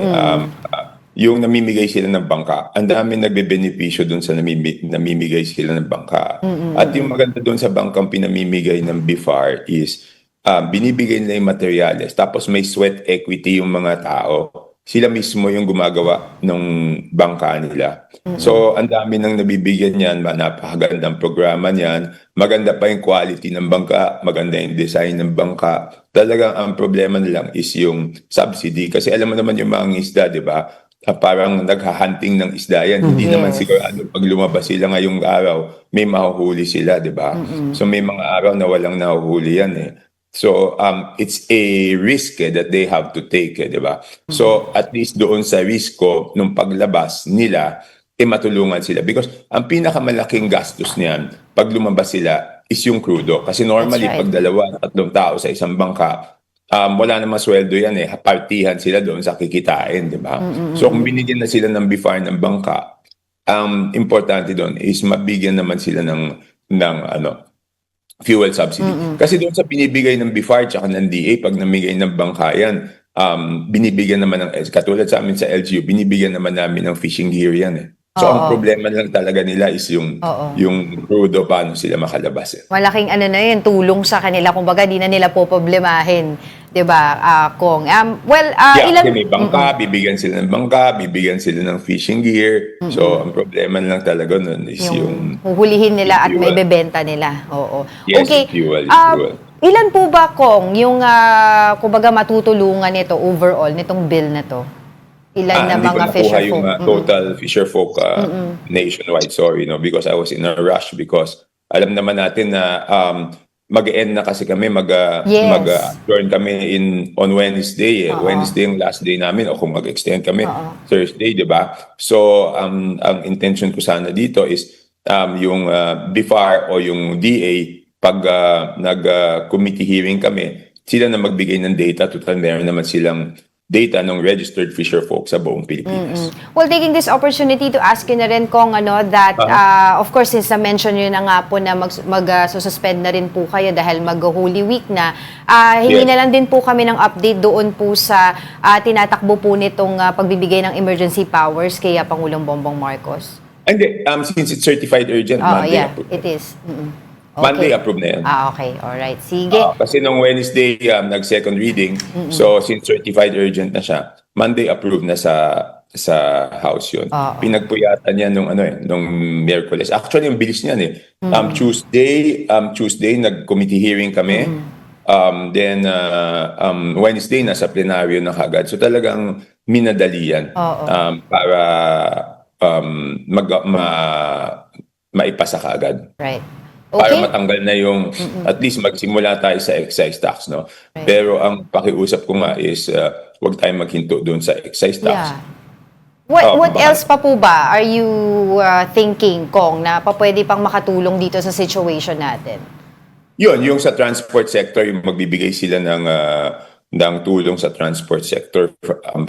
Yung namimigay sila ng bangka, ang dami nagbe-benepisyo doon sa namimigay sila ng bangka. At yung maganda doon sa bangkang pinamimigay ng BIFAR is binibigay nila yung materyales, tapos may sweat equity yung mga tao. Sila mismo yung gumagawa ng bangka nila. So, ang dami nang nabibigyan niyan, napakagandang programa niyan, maganda pa yung quality ng bangka, maganda yung design ng bangka. Talagang ang problema nilang is yung subsidy. Kasi alam mo naman yung mga isda, di ba? Parang naghahunting ng isda yan. Hindi naman sigurado pag lumabas sila ngayong araw, may mahuhuli sila, di ba? So may mga araw na walang nahuhuli yan So it's a risk that they have to take, di ba? So at least doon sa risko nung paglabas nila, matulungan sila. Because ang pinakamalaking gastos niyan, pag lumabas sila, is yung crudo. Kasi normally, pag 2-3 tao sa isang bangka, wala namang sweldo yan partihan sila doon sa kikitain, di ba? So kung binigyan na sila ng BIFAR ng bangka, importante doon is mabigyan naman sila ng fuel subsidy. Kasi doon sa binibigay ng BIFAR tsaka ng DA, pag namigay ng bangka yan, binibigyan naman katulad sa amin sa LGU, binibigyan naman namin ng fishing gear yan So ang problema lang talaga nila is yung crudo, paano sila makalabas. Malaking tulong sa kanila, kumbaga di na nila poproblemahin, 'di ba? Kong. Kasi may bangka, bibigyan sila ng bangka, bibigyan sila ng fishing gear. So ang problema lang talaga nun is yung huhulihin nila at may bebenta nila. Oo. Yes, okay. Fuel. Ilan po ba, Kong, yung kumbaga matutulungan nito overall nitong bill na to? Ilan na mga fisher folk? Yung total fisher folk nationwide, sorry, because I was in a rush because alam naman natin na mag-end na kasi kami, mag-join kami on Wednesday. Wednesday yung last day namin o kung mag-extend kami Thursday, di ba? So, ang intention ko sana dito is yung BIFAR o yung DA, pag nag-committee hearing kami, sila na magbigay ng data. Total, meron naman silang data ng registered fisher folk sa buong Pilipinas. Well, taking this opportunity to ask you na rin, Kong, that of course, since na-mention nyo na nga po na mag-suspend na rin po kayo dahil mag-Holy Week na, hingi na lang din po kami ng update doon po sa tinatakbo po nitong pagbibigay ng emergency powers kay Pangulong Bongbong Marcos. Hindi, since it's certified urgent, Monday it is. Okay. Monday approved na yan. Okay. Alright. Sige. Kasi nung Wednesday, nag-second reading. So, since certified urgent na siya, Monday approved na sa sa House yun. Pinagpuyatan niya nung Miyerkules. Actually, yung bilis niyan eh. Tuesday nag-committee hearing kami. Then Wednesday nasa plenaryo na kagad. So talagang minadali yan para maipasa kagad. Right. Para Okay. matanggal na yung, at least magsimula tayo sa excise tax, no? Right. Pero ang pakiusap ko nga is, huwag tayong maghinto doon sa excise tax. Yeah. What baka- else pa po ba are you thinking, Kong, na pwede pang makatulong dito sa situation natin? Yun, yung sa transport sector, yung magbibigay sila ng tulong sa transport sector.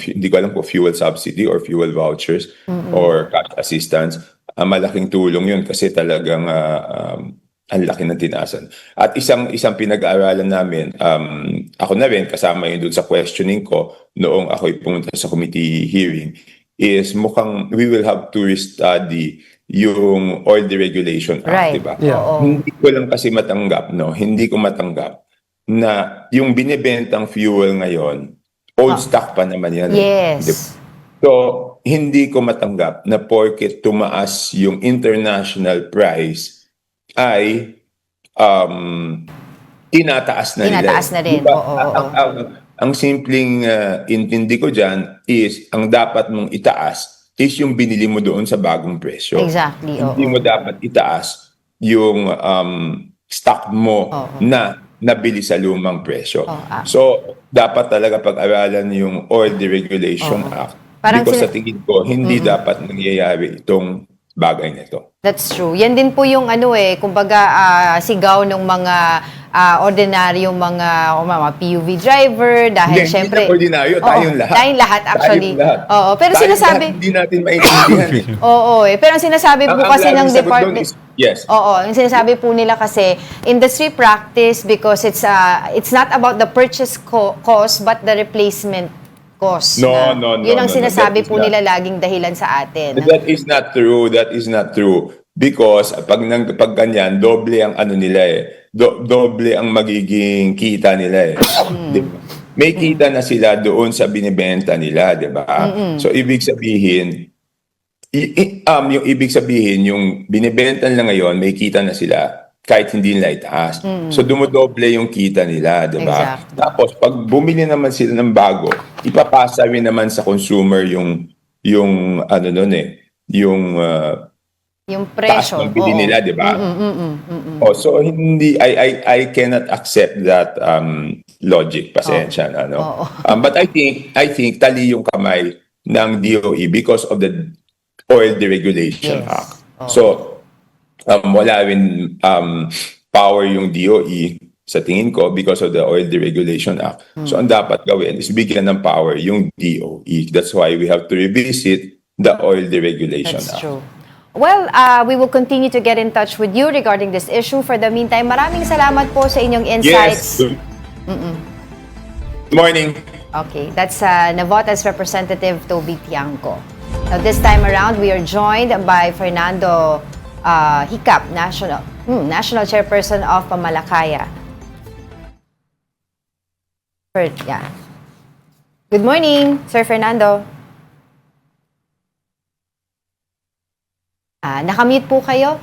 Hindi ko alam kung fuel subsidy or fuel vouchers or cash assistance. Malaking tulong yun kasi talagang ang laki ng tinasan. At isang pinag-aaralan namin, ako na rin, kasama yun doon sa questioning ko noong ako'y pumunta sa committee hearing, is mukhang we will have to restudy yung Oil Deregulation Act, Right. diba? Yeah. Oo. Hindi ko lang kasi matanggap, no? Hindi ko matanggap na yung binibentang fuel ngayon, old stock pa naman yan. Yes. Diba? So, hindi ko matanggap na porket tumaas yung international price ay tinataas na nila. Tinataas na rin. Diba? Oo. Ang simpleng intindi ko dyan is ang dapat mong itaas is yung binili mo doon sa bagong presyo. Exactly. Hindi Oo. mo dapat itaas yung stock mo na nabili sa lumang presyo. So, dapat talaga pag-aralan yung Oil Deregulation Act. Parang Because sila- sa tingin ko, hindi dapat nangyayari itong bagay na ito. That's true. Yan din po yung kumbaga sigaw ng mga ordinaryong mga PUV driver dahil Hindi syempre na ordinaryo, tayong lahat. Tayong lahat actually. Tayong lahat. Oo, pero Tayong sinasabi lahat, hindi natin maintindihan. pero ang sinasabi po kasi ng laging sagot department doon is, yes. Oo, yung sinasabi po nila kasi industry practice because it's not about the purchase cost but the replacement cost. No, Yun ang no, sinasabi that is po not. nila laging dahilan sa atin. That is not true. That is not true. Because pag ganyan, doble ang ano nila eh. Doble ang magiging kita nila eh. Diba? May kita na sila doon sa binibenta nila, di ba? So ibig sabihin, yung ibig sabihin, yung binibenta nila ngayon, may kita na sila kahit hindi nila itaas. So dumodoble yung kita nila, di ba? Exactly. Tapos pag bumili naman sila ng bago, ipapasa rin naman sa consumer yung ano nun eh, yung Yung taas presyo. ng bili oo. nila, di ba? Oh, so hindi I cannot accept that logic, pasensya na, no. But I think tali yung kamay ng DOE because of the Oil Deregulation Yes. Act. So wala rin power yung DOE sa tingin ko because of the Oil Deregulation Act. So ang dapat gawin is bigyan ng power yung DOE. That's why we have to revisit the Oil Deregulation That's Act. true. Well, we will continue to get in touch with you regarding this issue. For the meantime, maraming salamat po sa inyong insights. Yes. Good morning. Okay, that's Navotas Representative Toby Tiangco. Now, this time around, we are joined by Fernando Hicap, National Chairperson of Pamalakaya. Yeah. Good morning, Sir Fernando. Nakamute po kayo?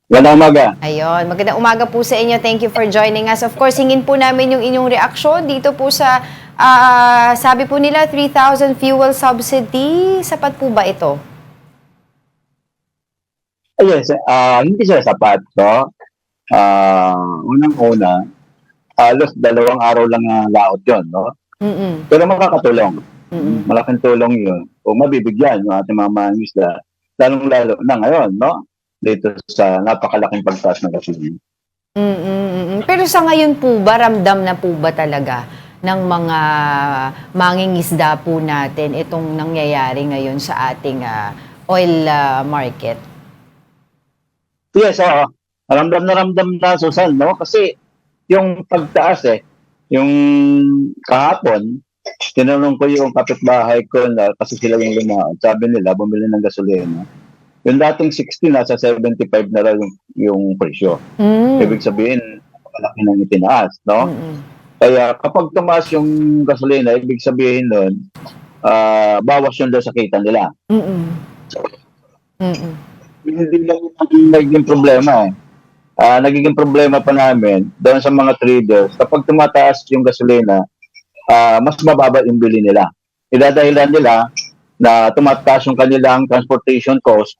Magandang umaga. Ayun, magandang umaga po sa inyo. Thank you for joining us. Of course, hingin po namin yung inyong reaksyon dito po sa, sabi po nila, 3,000 fuel subsidy. Sapat po ba ito? Yes, hindi siya sapat. So, unang-una, halos 2 araw lang laot yun, no? Pero makakatulong. Malaking tulong yun. Kung mabibigyan yung ating mga mangisda, lalong-lalo na ngayon, no? Dito sa napakalaking pagtaas ng gasolina. Pero sa ngayon po ba, ramdam na po ba talaga ng mga mangingisda po natin itong nangyayari ngayon sa ating oil market? Yes, ramdam na, Susan, no? Kasi yung pagtaas yung kahapon, tinanong ko yung kapitbahay ko na kasi sila yung lumaon. Sabi nila, bumili ng gasolina. Yung dating 60, nasa 75 na raw yung presyo. Ibig sabihin, malaki nang itinaas, no? Kaya kapag tumaas yung gasolina, ibig sabihin nun, bawas yun doon sa kita nila. Mm-mm. Mm-mm. Hindi lang yung nagiging problema eh. Nagiging problema pa namin doon sa mga traders, kapag tumataas yung gasolina, mas mababa yung bili nila. Idadahilan nila na tumataas yung kanilang transportation cost,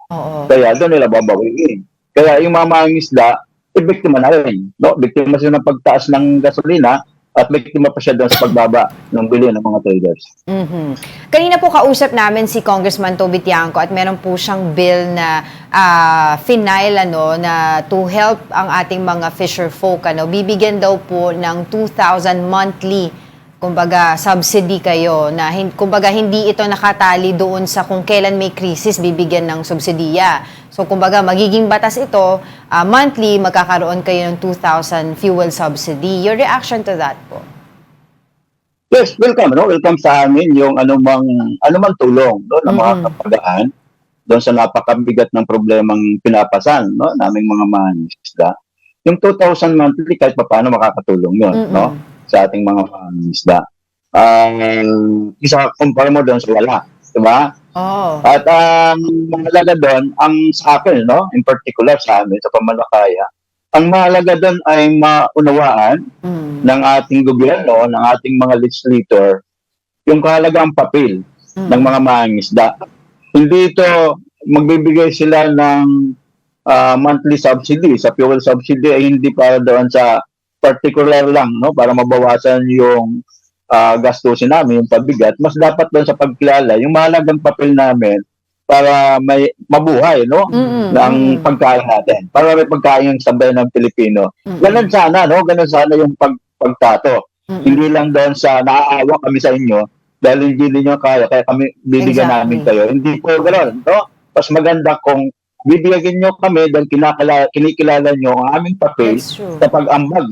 kaya doon nila babawiin. Kaya yung mga mangingisda, biktima na rin. No? Biktima siya ng pagtaas ng gasolina at biktima pa siya doon sa pagbaba ng bili ng mga traders. Mhm. Kanina po kausap namin si Congressman Toby Tiangco at meron po siyang bill na final na to help ang ating mga fisher folk. Bibigyan daw po ng 2,000 monthly kumbaga subsidy kayo na kumbaga hindi ito nakatali doon sa kung kailan may krisis bibigyan ng subsidiya. So kumbaga magiging batas ito, monthly magkakaroon kayo ng 2,000 fuel subsidy. Your reaction to that po? Yes, welcome. Welcome sa amin yung anumang tulong na mga kapagaan doon sa napakabigat ng problemang pinapasan naming mga mangingisda. Yung 2,000 monthly kahit paano makakatulong yun sa ating mga mangingisda. Isa kumpara mo doon sa wala, di ba? At mahalaga doon, ang sa akin, in particular sa amin, sa Pamalakaya, ang mahalaga doon ay maunawaan ng ating gobyerno, ng ating mga legislator, yung kahalagang papel ng mga mangingisda. Hindi ito, magbibigay sila ng monthly subsidy. Sa fuel subsidy ay hindi para doon sa particular lang, para mabawasan yung gastusin namin, yung pabigat. Mas dapat doon sa pagkilala, yung mahalagang papel namin para may mabuhay, ng pagkain natin. Para may pagkain yung sabay ng Pilipino. Ganun sana, ganun sana yung pagtato. Hindi lang doon sa naaawa kami sa inyo dahil hindi niyo kaya kami bibigyan namin kayo. Hindi po ganoon, Mas maganda kung bibigyan nyo kami dahil kinikilala nyo ang aming papel sa pag-ambag,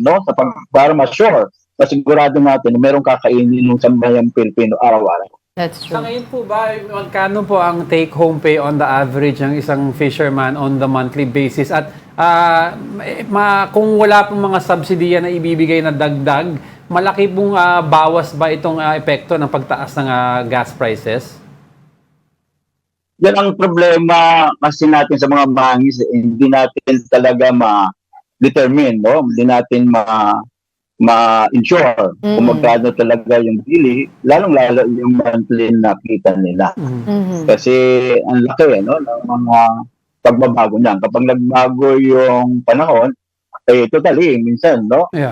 para ma-sure, masigurado natin na merong kakainin ng sambayang Pilipino araw-araw. That's true. Sa ngayon po ba, magkano po ang take-home pay on the average ng isang fisherman on the monthly basis? At kung wala pong mga subsidiya na ibibigay na dagdag, malaki pong bawas ba itong epekto ng pagtaas ng gas prices? Yan ang problema kasi natin sa mga bangis, hindi natin talaga ma-determine, hindi natin ma-ensure kung magkano talaga yung bili, lalong-lalo yung monthly na kita nila. Kasi ang laki ng mga pagbabago niyan. Kapag nagbago yung panahon, totally, minsan,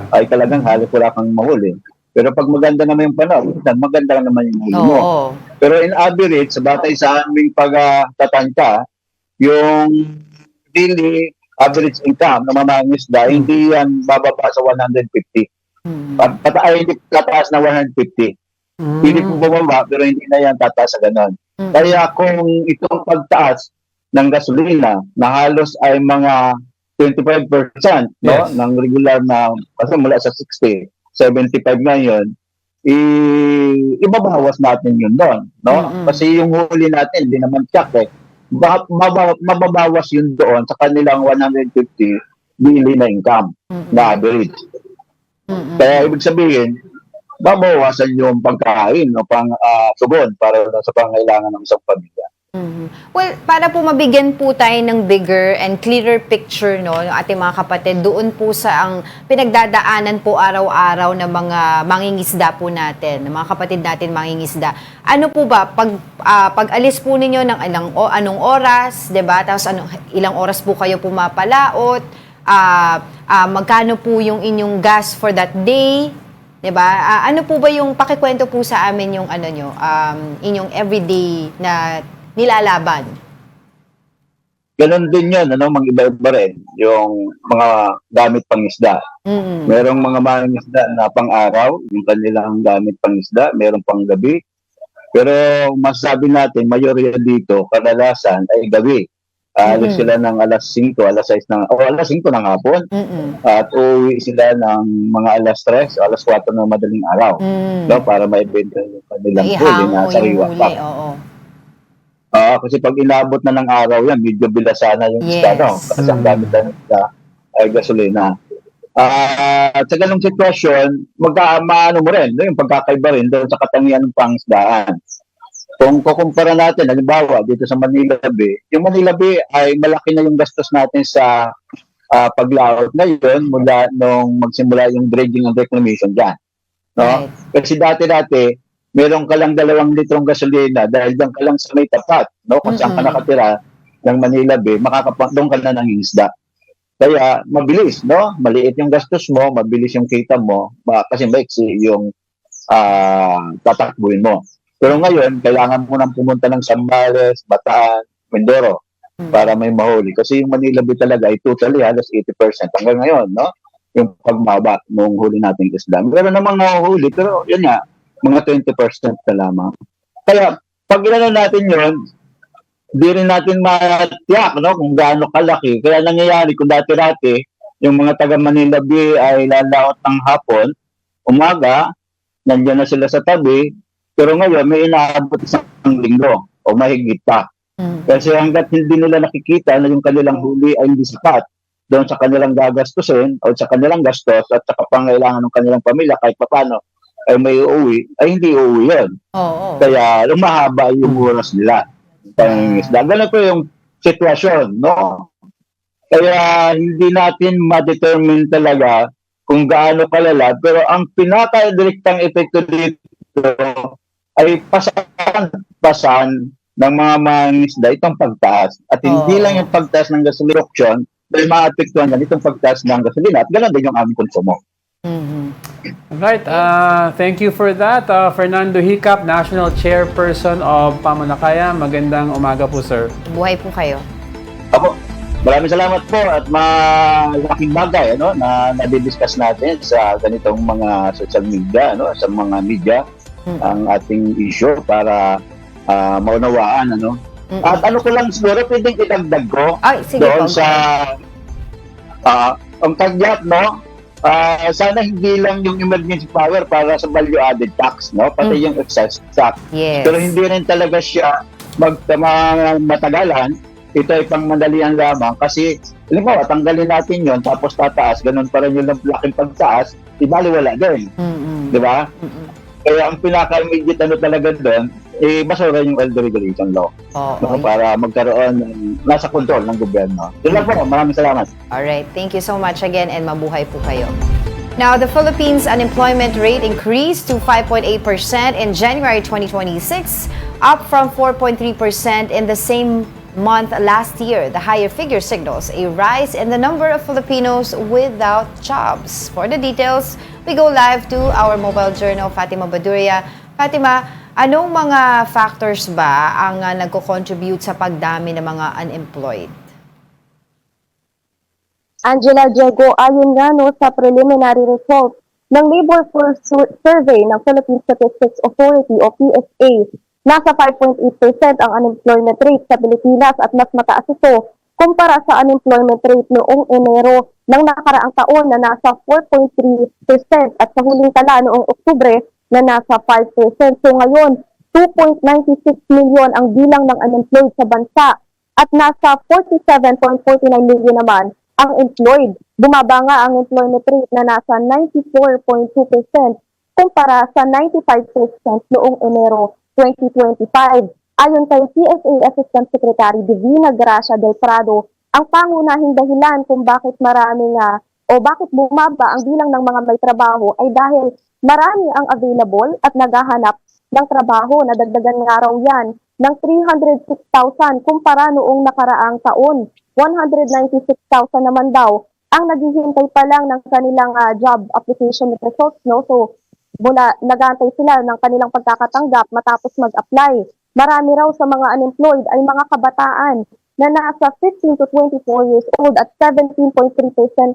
ay talagang halos wala kang mahuli. Pero pag maganda naman yung panahon, maganda naman yung huli mo. Pero in average, sa batay sa aming pagtatangka, yung daily average income ng mga mangingisda, hindi yan bababa sa 150. Hindi tataas na 150. Hindi po bumaba, pero hindi na yan tataas sa ganon. Kaya kung itong pagtaas ng gasolina na halos ay mga 25% ng regular na, kasi mula sa 60, 75 ngayon, ibabawas natin yun doon, Kasi yung huli natin, hindi naman check mababawas yun doon sa kanilang 150 daily na income na average. Kaya ibig sabihin, babawasan yung pagkain o pang-tugon para sa pangailangan ng isang pamilya. Well, para po mabigyan po tayo ng bigger and clearer picture ng ating mga kapatid doon po sa ang pinagdadaanan po araw-araw ng mga mangingisda po natin, ng mga kapatid natin mangingisda. Ano po ba pag alis po ninyo ng anong oras, 'di ba? Tapos ilang oras po kayo pumapalaot? Magkano po yung inyong gas for that day? 'Di ba? Ano po ba yung pakikwento po sa amin yung inyong everyday na nilalaban? Ganon din yun, mga iba-iba rin, yung mga gamit pangisda. Merong mga mangingisda na pang-araw, yung kanilang gamit pangisda, merong pang-gabi. Pero masasabi natin, mayorya dito, kadalasan ay gabi. Alis sila ng alas 5, alas 6 alas 5 ng hapon. At uuwi sila ng mga alas 3, alas 4 ng madaling araw. Para maibenta yung kanilang huli na sariwa pa. Kasi pag inabot na ng araw yan, medyo bilasana yung isda, kasi ang gamit na isda ay gasolina. At sa ganung sitwasyon, maano mo rin, yung pagkakaiba rin doon sa katangian ng pangisdaan. Kung kukumpara natin, halimbawa, dito sa Manila Bay, yung Manila Bay ay malaki na yung gastos natin sa paglaot ngayon mula nung magsimula yung dredging and reclamation dyan. No? Kasi dati-dati, meron ka lang 2 litrong gasolina dahil dyan ka lang sa may tapat, no? Kung saan ka nakatira ng Manila Bay, doon ka na nangingisda. Kaya mabilis, no? Maliit yung gastos mo, mabilis yung kita mo, kasi maiksi yung tatakbuhin mo. Pero ngayon, kailangan mo nang pumunta ng Zambales, Bataan, Mindoro para may mahuli. Kasi yung Manila Bay talaga ay totally halos 80% hanggang ngayon, no? Yung pagmaba nung huli nating isda. Meron namang huli, pero yun nga, mga 20% na lamang. Kaya, pag inano natin yun, di rin natin matiyak, no? Kung gaano kalaki. Kaya nangyayari kung dati-dati, yung mga taga Manila Bay ay lalaot ng hapon, umaga, nandiyan na sila sa tabi, pero ngayon may inaabot isang linggo o mahigit pa. Kasi hanggat hindi nila nakikita na yung kanilang huli ay hindi sapat doon sa kanilang gagastusin o sa kanilang gastos at sa pangailangan ng kanilang pamilya kahit papano ay may uuwi, ay hindi uuwi yun. Kaya lumahaba yung oras nila. Ganun po yung sitwasyon, no? Kaya hindi natin ma-determine talaga kung gaano kalala, pero ang pinaka-direktang epekto dito ay pasan ng mga mangisda itong pagtaas. At hindi lang yung pagtaas ng gasolina auction, dahil maapektuhan na itong pagtaas ng gasolina at ganoon din yung aming konsumo. Right. Thank you for that. Fernando Hicap, National Chairperson of Pamanakaya. Magandang umaga po, sir. Buhay po kayo. Ako, maraming salamat po at malaking bagay na nadidiscuss natin sa ganitong mga social media, sa mga media, ang ating issue para maunawaan. At ano ko lang siguro, pwedeng idagdag ko doon sa ang tagyat, sana hindi lang yung emergency power para sa value-added tax, pati yung excess tax. Yes. Pero hindi rin talaga siya matagalan. Ito ay pangmadalian lamang kasi, halimbawa, tanggalin natin yon tapos tataas, ganun pa rin yung laking pagtaas, ibaliwala din. Di ba? Kaya ang pinaka-immediate talaga doon, basura yung elder regulation law. Para magkaroon nasa kontrol ng gobyerno. Yun lang po, maraming salamat. Alright, thank you so much again and mabuhay po kayo. Now, the Philippines' unemployment rate increased to 5.8% in January 2026, up from 4.3% in the same month last year. The higher figure signals a rise in the number of Filipinos without jobs. For the details, we go live to our mobile journal, Fatima Baduria. Fatima, anong mga factors ba ang nagko-contribute sa pagdami ng mga unemployed? Angela Diego, ayon nga sa preliminary result ng Labor Force Survey ng Philippine Statistics Authority o PSA, nasa 5.8% ang unemployment rate sa Pilipinas at mas mataas ito kumpara sa unemployment rate noong Enero ng nakaraang taon na nasa 4.3% at sa huling tala noong Oktubre na nasa 5%. So ngayon, 2.96 million ang bilang ng unemployed sa bansa at nasa 47.49 million naman ang employed. Bumaba nga ang employment rate na nasa 94.2% kumpara sa 95% noong Enero 2025. Ayon kay PSA Assistant Secretary Divina Gracia del Prado, ang pangunahing dahilan kung bakit bakit bumaba ang bilang ng mga may trabaho ay dahil marami ang available at naghahanap ng trabaho. Nadagdagan nga raw yan ng 306,000 kumpara noong nakaraang taon. 196,000 naman daw ang naghihintay pa lang ng kanilang job application results. So, nagantay sila ng kanilang pagkakatanggap matapos mag-apply. Marami raw sa mga unemployed ay mga kabataan na nasa 15 to 24 years old at 17.3%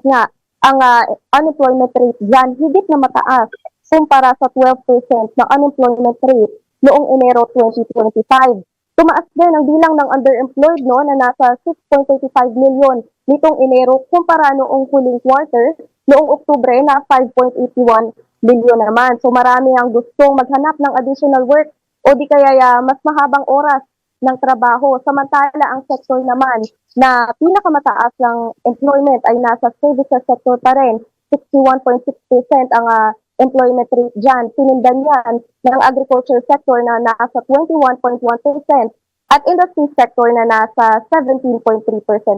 nga ang unemployment rate dyan, higit na mataas kumpara sa 12% na unemployment rate noong Enero 2025. Tumaas din ang bilang ng underemployed na nasa 6.35 million nitong Enero kumpara noong huling quarter, noong Oktubre na 5.81 million naman. So marami ang gustong maghanap ng additional work o di kaya mas mahabang oras ng trabaho. Samantala ang sector naman na pinakamataas ng employment ay nasa services sector pa rin. 61.6% ang employment rate dyan. Sinindan yan ng agriculture sector na nasa 21.1% at industry sector na nasa 17.3%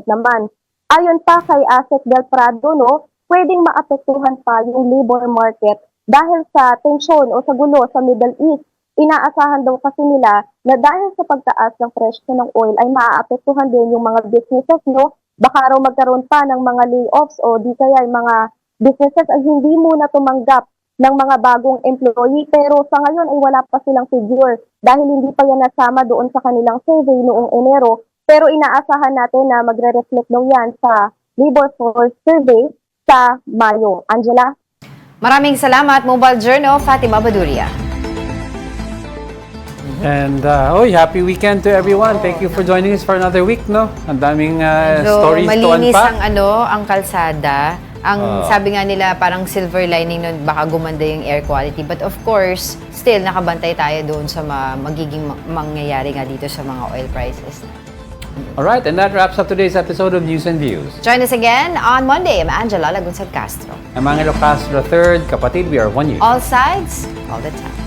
naman. Ayon pa kay Asek Del Prado, no, pwedeng maapektuhan pa yung labor market dahil sa tensyon o sa gulo sa Middle East. Inaasahan daw kasi nila na dahil sa pagtaas ng presyo ng oil ay maaapektuhan din yung mga businesses, no? Baka raw magkaroon pa ng mga layoffs o di kaya yung mga businesses ay hindi muna tumanggap ng mga bagong employee pero sa ngayon ay wala pa silang figure dahil hindi pa yan nasama doon sa kanilang survey noong Enero. Pero inaasahan natin na magre-reflect daw yan sa labor force survey sa Mayo. Angela? Maraming salamat, Mobile Journal, Fatima Baduria. And happy weekend to everyone. Thank you for joining us for another week, no? Ang daming stories to malinis unpack. ang kalsada. Ang sabi nga nila parang silver lining nun baka gumanda yung air quality. But of course, still nakabantay tayo doon sa magiging mangyayari nga dito sa mga oil prices. Alright, and that wraps up today's episode of News and Views. Join us again on Monday. I'm Angela Lagunsad Castro. I'm Angelo Castro III. Kapatid, we are one you. All sides, all the time.